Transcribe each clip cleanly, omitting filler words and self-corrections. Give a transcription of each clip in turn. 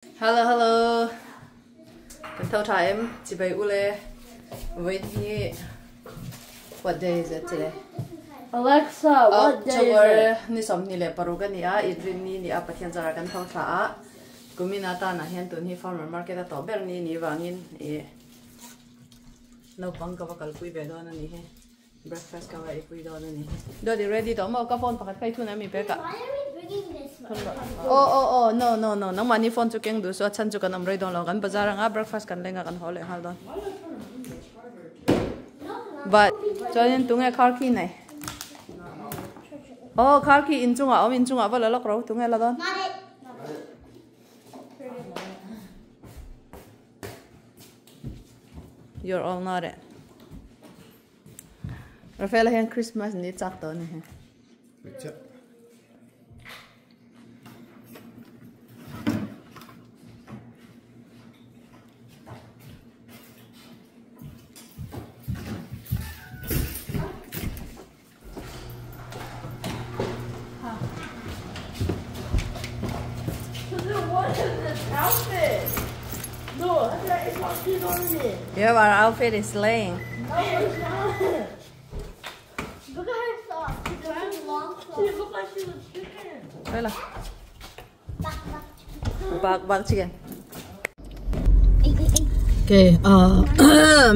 Hello, hello. Can tell time. Today ule. Wait here. What day is it today? Alexa, what day is it? Ni som ni le parugan ni a idrin ni apathian zara kan thau tha. Kumina ta na hian tun hi farmer market to ber ni wangin e. No pang ka bakal pui be do na ni he. Breakfast ka wa pui do na ni. Do di ready to mo ka phone pakat kai thu na mi pe ka. Oh, no. Nang mani phone chu keng du so chan chu kan amrei don lo kan bazar anga breakfast kan lenga kan hole hal don. But choin tunge khar ki nai. Oh, khar ki in chunga om in chunga bala lok ro tunge la don. You're all not it. Rafael hen Christmas ni chak to ni he. What is this outfit? No, it's not good on it. Yeah, our outfit is slaying. No, it's not. Look at her socks. She has long socks. She looks like she's a chicken. Đây bạc chicken. Okay,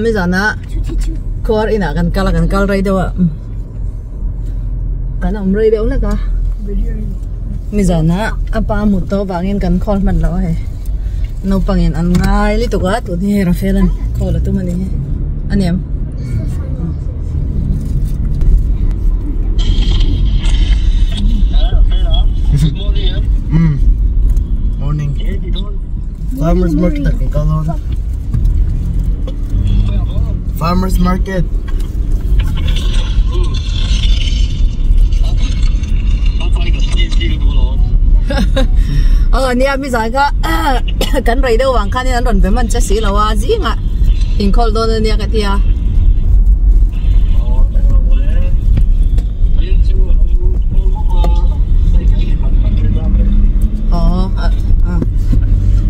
bây giờ na core ina kan kal rai dewa. Kan om rai dewa ka. Bây giờ na apa một to vangin kan call man lo he. No pangin an ngai li to ka tu ni Rafaelan call tu man ni. Anh em. Morning. Farmers market at Kalon. Farmers market. Nia mi sai ka kan rai do wang khan an ron be man cha si lawa ji nga in call do nia ka tia.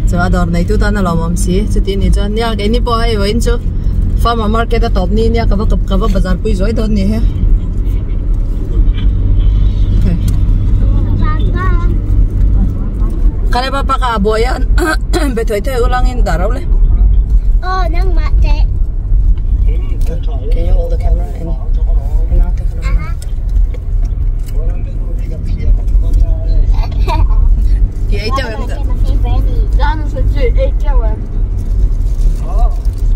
So ador nei tu ta na lomam si chuti ni chan nia ke ni po ai wain chu farmer market ta top ni nia ka ba bazar pui zoi don ni he. Kale papa ka boyan betoy te ulangin daraw le. Oh, nang mate. Can you hold the camera and not take it over? Chị ấy chơi em cả. 나는 솔직히 H.O.M.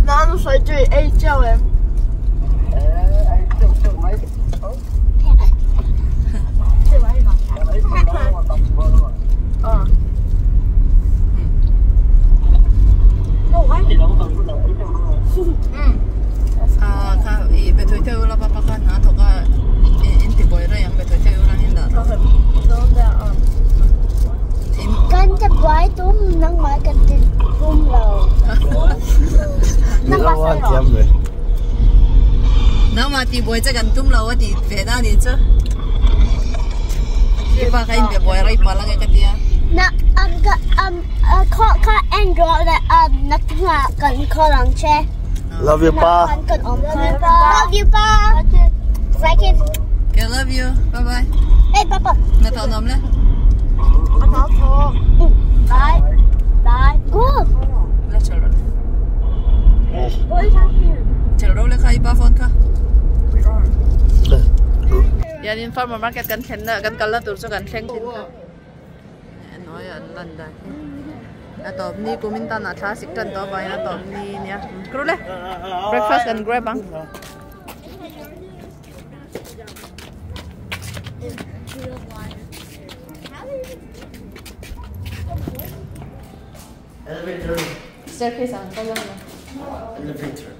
나는 솔직히 H.O.M. Betoy te ula papa ka na to ka inti boy ra yang betoy te ula hinda. Kan ta boy tum nang ma kan tum lo. You don't want them, right? Now mati boy cha kan tum lawa ti ve na ni chu. Iba ka inte boy ra ipala ka tia. Na ka Android na tunga kan ko lang che. Love you, Pa. Love you, Pa. Second. Okay, love you. Bye bye. Hey, Papa. Na tao nom le. Bye. Bye. Go. La chal ro. What is happening? Chal ro le ka iba phone ka. Yan in farmer market kan khen na kan kal na tur so kan thleng tin ka. Nói an lan da. Na top ni kumin ta na tha sik tan to bai na top ni nia. Kru le. Breakfast kan grab bang. Elevator. Staircase ang ka lang. Elevator.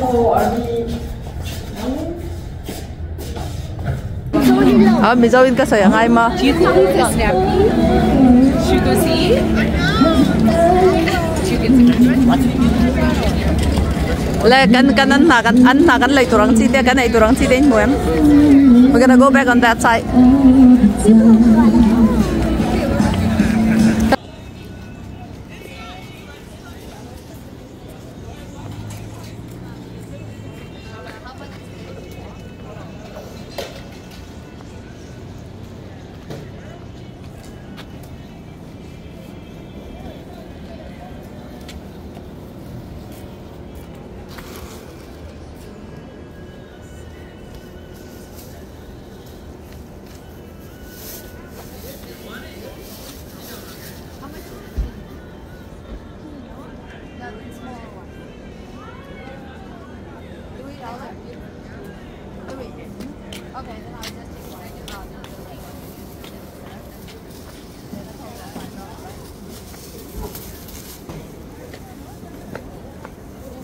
So mi zo in ka sa yang ai ma Do you think he's a snappy? Should we go see? le kan an na kan lai turang chi te kan ai turang chi te muem. We're gonna go back on that side.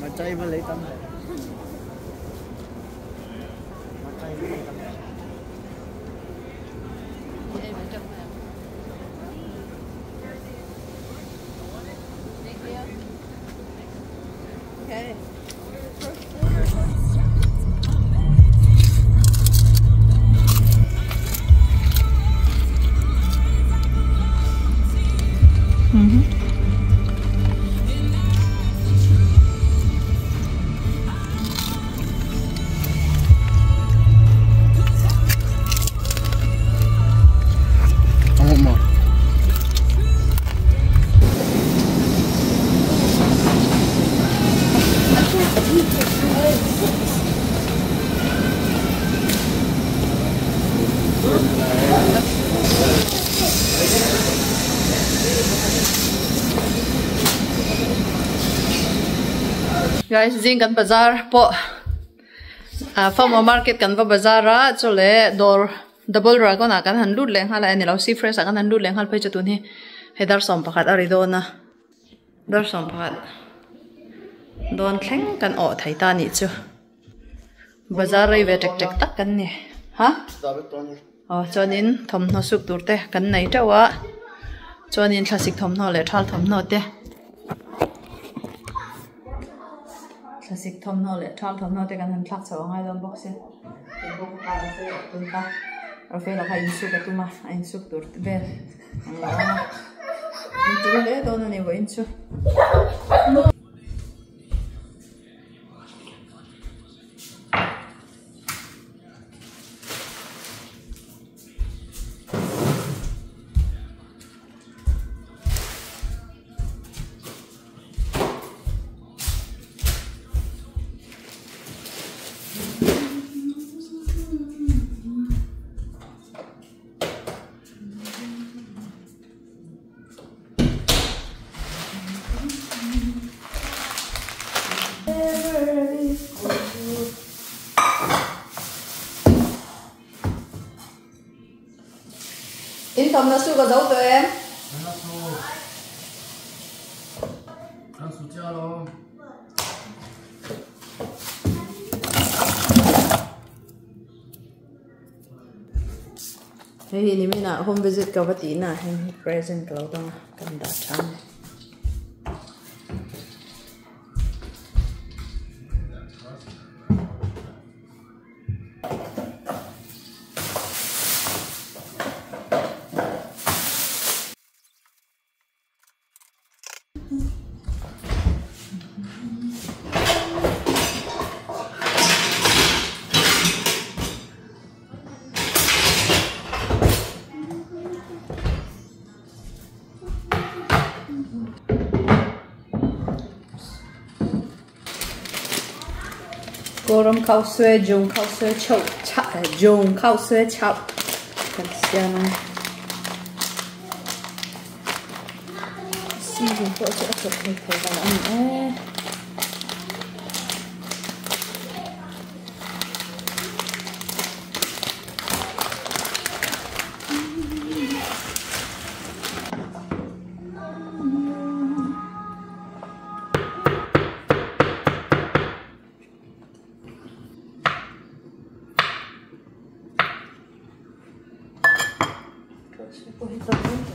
Mà chay với lấy tâm. Mà chay với lấy tâm. Okay. I want more. Guys, zing kan bazar po farmer market kan va bazar ra chole dor double ra kona kan han lut leng hala ani lo si fresh kan han lut leng hal phai chatun hi hedar som pakhat ari dona dar som pakhat don thleng kan o thai ta ni chu bazar rai ve tek tek tak kan ni ha chonin thomno suk turte kan nei tawa chonin thlasik thomno le thal thomno te Klasik thomno le thal thomno te kan han thak chaw ngai don box se box ka se tun ka ro fe la ha in su ka tuma in su tur ber in tu le don ni wo in su in thom na su có dấu tụi em Ăn sủi chua luôn. hey hi ni mina home visit ka vati na hen present ka lo kan da chang Gorom khao xuê dùng khao xuê chậu chạ dùng khao xuê chậu cần xem này xin dùng khao xuê chậu thì phải vào ăn Ой, это круто,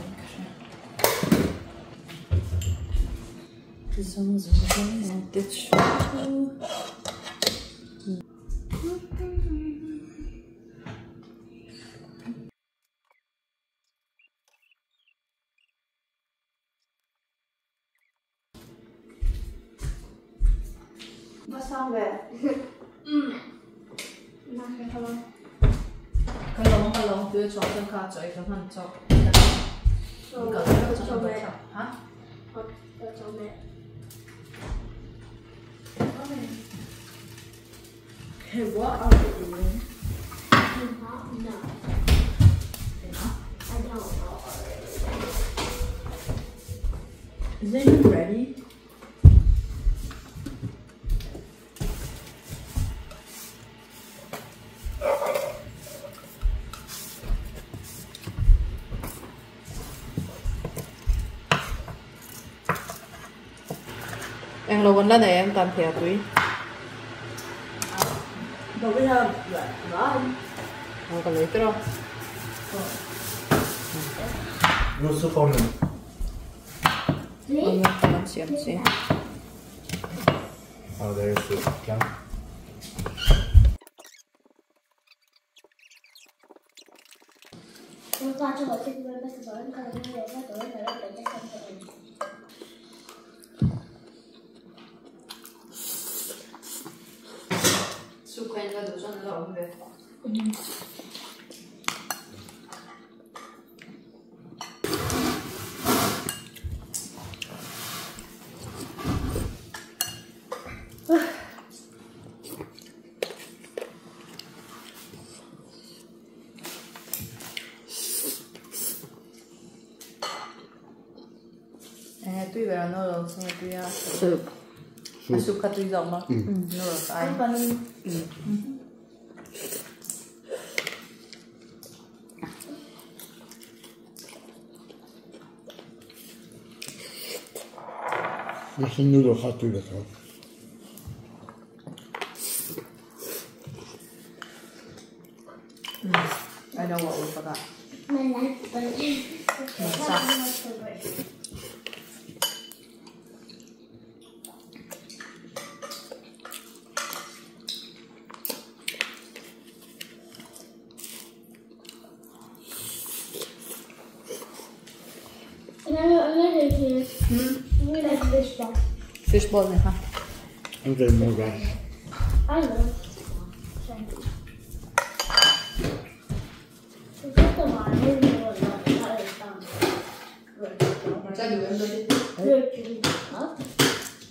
Vad sa vi? Nej, det var... Cái lông đưa cho chân khá chạy cho hắn cho. Så, Hả? jag tar med. Hey, what are you doing? No. I don't know. Is it ready? Em lâu vẫn là này em tạm thẻ túi. Då vill jag varm. Không có lấy cái đâu. 루스포는 Vâng, cảm ơn chị em chị. there's 그냥 Hôm qua cho chị với bây giờ vẫn còn đang để cho tối là để cho xong rồi. Sukanya do sono robe. Tuy về là nó rồi, xong rồi tuy soup. Soup cắt tuy rộng mà. Nó rồi cái. 무슨 누를 핫뜨려서 I know what we forgot. My life, but Fish ball này ha. And then more rice. I know. Just the one who was Chắc được em đi.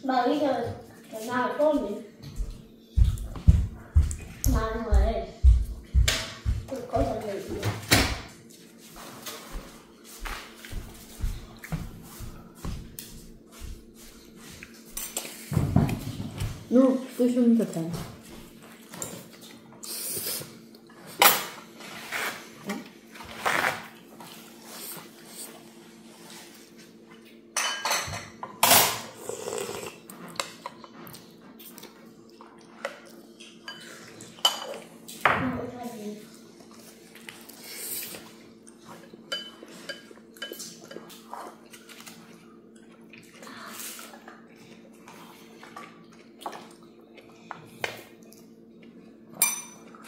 Bà bây giờ cái nào có mình mà người có thể được. No, 부시면 됐다.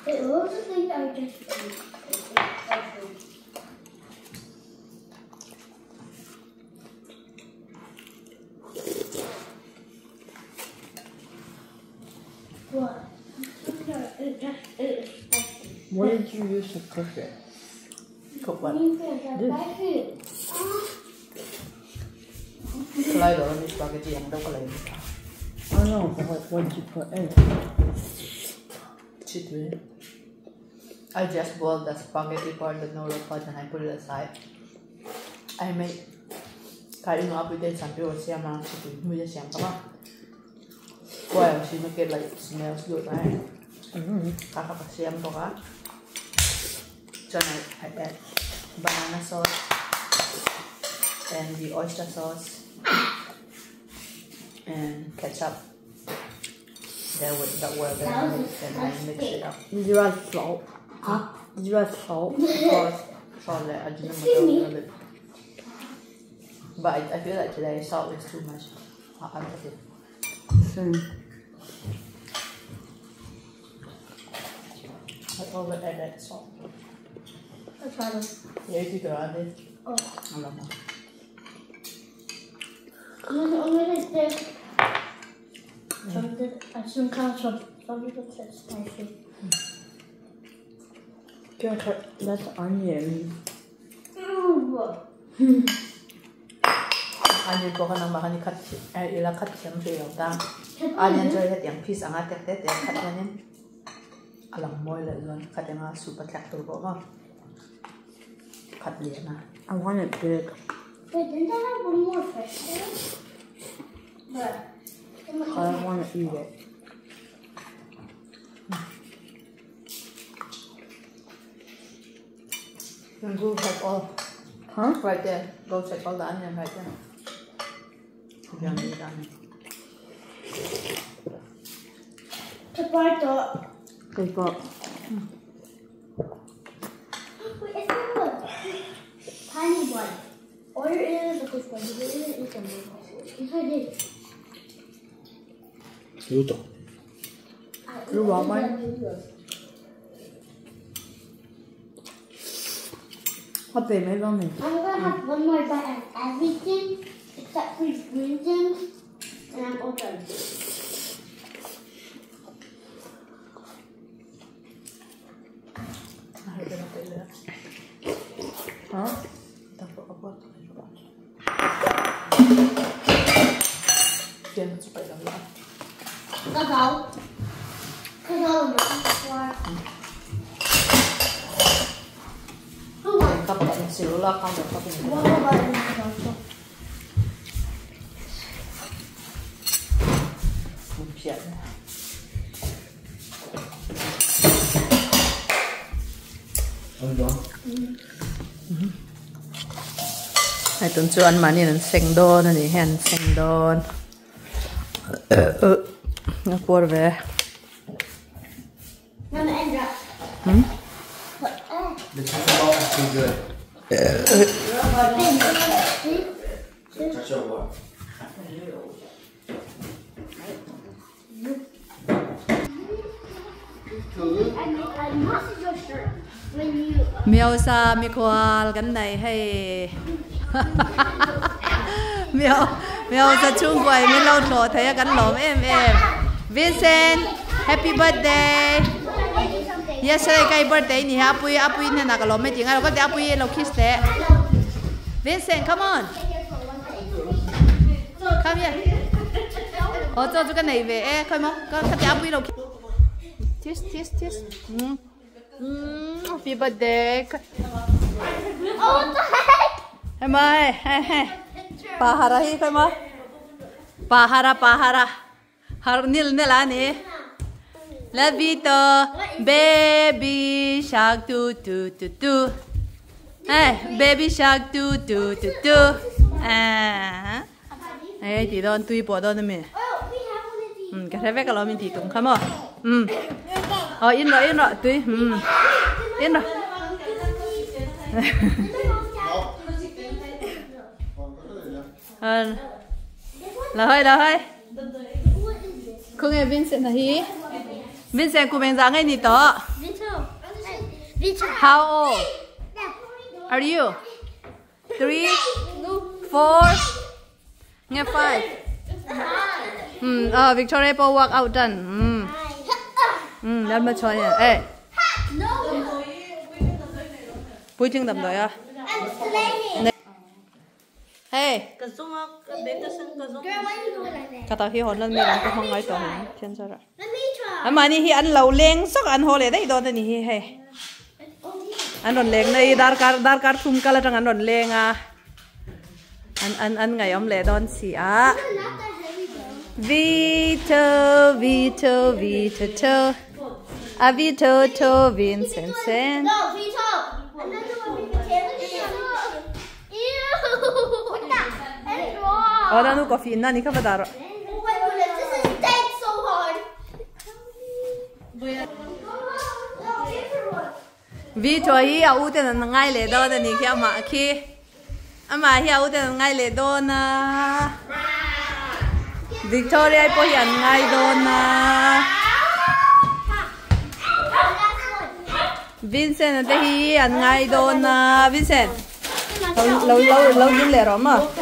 It was the thing I just what? It just is. What did you use to cook it? Cook what? Lại đó là spaghetti em đâu có lấy. I know, but what did you put in? Chitwe. I just boiled the spaghetti part, the noodle part, and I put it aside. I made cutting up with it some people say I'm not chicken. We just saying, come on. Well, she make it like smells good, right? Kakak siam to ka. So I add banana sauce and the oyster sauce and ketchup. That was and I mix it up. Did you add salt? Huh? Did you add salt? Of course. Salt like ajinomoto. But I feel like today salt is too much. I'll put it. I always add that salt. I'll try them. Yeah, you can add it. Oh. I don't know. I'm gonna stick something. I soon can't something that's spicy. That's onion. Onion ko ka nang makani cut ila cut siyang siyo ta. Onion joy het yang piece ang atek tet cut yan. Alang mo ila yon cut yang super tractor ko ha. Cut liya na. I want it big. Wait, didn't I have one more fish there? But I don't want to eat it. You can go check all. Huh? Right there. Go check all the onion right there. If you don't need onion. Tomato. Good book. Wait, it's not a tiny one. Or it is a good one. You really eat them. Yes, I did. 이것도. You want mine? What they made on me? I'm gonna have one more bite of everything except for green things, and I'm all done. Huh? Tiền nó phải làm lại. Có dấu. Cái dấu mà ăn qua. Các bạn xíu là không được các bạn. Một chuyện. ăn đó. Hai tuần trước ăn mà nên sinh đôn này hèn sinh đôn. Nó qua về. The chicken is too good. Touch your what? Miêu sa mi khoal cái này hay. Miêu sa chung quay mi lâu thổ thấy cái lốm em. Vincent, happy birthday. Yesterday kay birthday ni apui na nakalom me tinga ko te apui lo kiss te. Vincent, come on. Come here. Ho cho cái này về coi mo. Con te apui lo kiss. Kiss. Happy birthday. Oh, what the heck? Hey mai, hey. Pahara hi coi mo. Pahara. Har nil ani. Love you to baby shark do. Hey, baby shark do. Hey, thì don tui bỏ don me. Cái thế cái lo mình thì tung come on. In rồi tui. In rồi. Là hơi. Không nghe Vincent là hi. Vincent của mình dáng ngay nị to. How old are you? 3, 4, nghe 5. Victoria po walk out done. Lần mà cho nha. Ê. Bùi chừng tầm rồi à? Hey. Cả tao khi hồn lên mình cũng không nói tao hình thiên sao rồi. Anh mà ni hi ăn lẩu leng sok ăn hồ lệ đấy đó ni hi hey. Ăn đòn leng này dar card thum kala trang ăn đòn leng à. Ăn ngày om lệ đòn xì à. Vito. A Vito Vincent. No, Vito. Another one with potato. Ew. What the? Oh, na nu coffee na ni ka padaro. This is dead so hard. vì cho hi à u tên là ngay lệ đó thì khi mà khi mà hi u tên là ngay lệ đó na Victoria po hiện ngay đó na Vincent là hi anh ngay đó na Vincent lâu dính lệ rồi mà ok